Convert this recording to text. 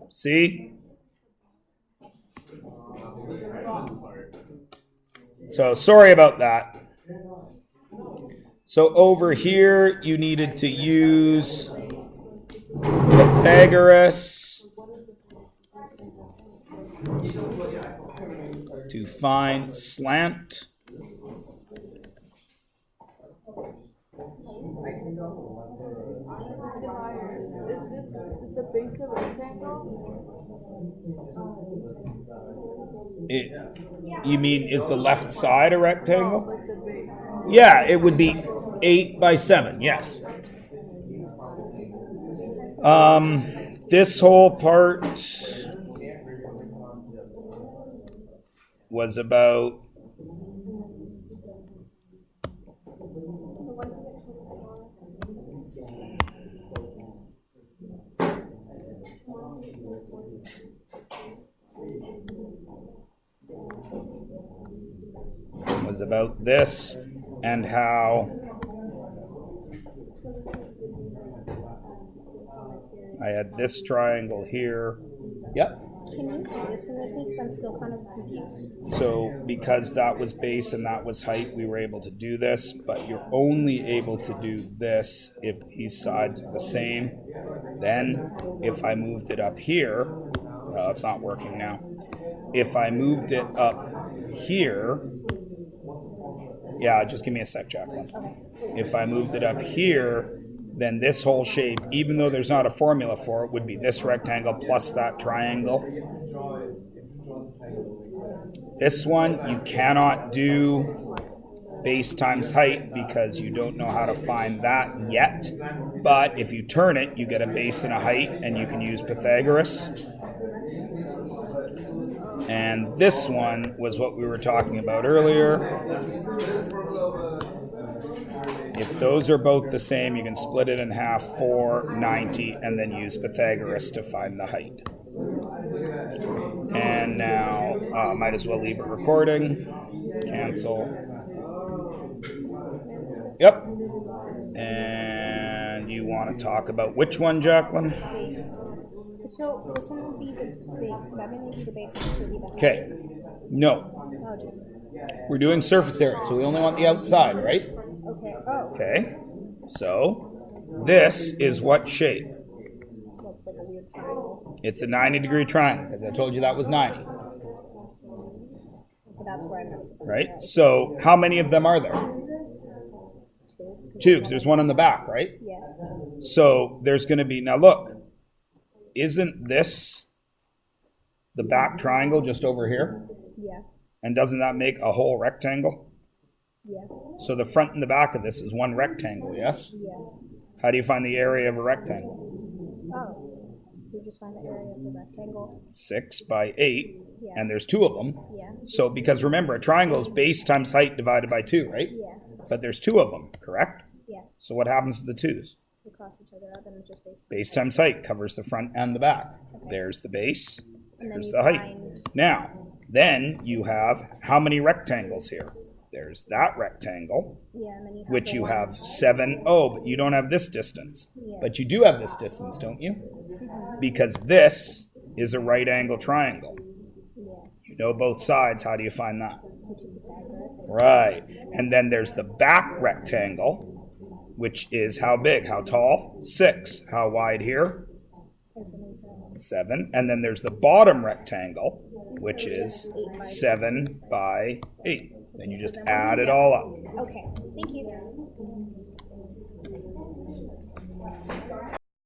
See? So sorry about that. So over here, you needed to use Pythagoras to find slant. Mr. Myers, is the base a rectangle? You mean is the left side a rectangle? Like the base. Yeah, it would be 8 by 7, yes. This whole part was about this and how I had this triangle here. Yep. Can you do this one with me? Because I'm still kind of confused. So because that was base and that was height, we were able to do this, but you're only able to do this if these sides are the same. Then if I moved it up here, well, it's not working now. If I moved it up here, yeah, just give me a sec, Jacqueline. Okay. If I moved it up here, then this whole shape, even though there's not a formula for it, would be this rectangle plus that triangle. This one, you cannot do base times height because you don't know how to find that yet. But if you turn it, you get a base and a height, and you can use Pythagoras. And this one was what we were talking about earlier. If those are both the same, you can split it in half, 4, 90, and then use Pythagoras to find the height. And now, might as well leave it recording. Cancel. Yep. And you want to talk about which one, Jacqueline? So this one would be the base. 7 would be the base, and this would be the height. Okay. No. Oh, jeez. We're doing surface area, so we only want the outside, right? Okay. Oh. Okay. So this is what shape? Looks like a weird triangle. It's a 90-degree triangle, because I told you that was 90. But that's where I messed up. Right? So how many of them are there? 2, because there's one in the back, right? Yeah. So there's going to be, now look, isn't this the back triangle just over here? Yeah. And doesn't that make a whole rectangle? Yeah. So the front and the back of this is one rectangle, yes? Yeah. How do you find the area of a rectangle? Oh. So you just find the area of the rectangle. 6 by 8, Yeah. and there's 2 of them. Yeah. So because remember, a triangle is base times height divided by 2, right? Yeah. But there's 2 of them, correct? Yeah. So what happens to the 2's? They cross each other out, then it's just base. Base times height covers the front and the back. There's the base, And then there's you the height. find. Now, then you have how many rectangles here? There's that rectangle, Yeah, and then you have which the you one- have 7. Oh, but you don't have this distance. Yeah. But you do have this distance, don't you? Because this is a right angle triangle. Yeah. You know both sides. How do you find that? Which is Pythagoras. Right. And then there's the back rectangle, which is how big? How tall? 6. How wide here? It's only 7. 7. And then there's the bottom rectangle, which is 8 by 7 by 8. Then you just then once add you it get- all up. Okay. Thank you.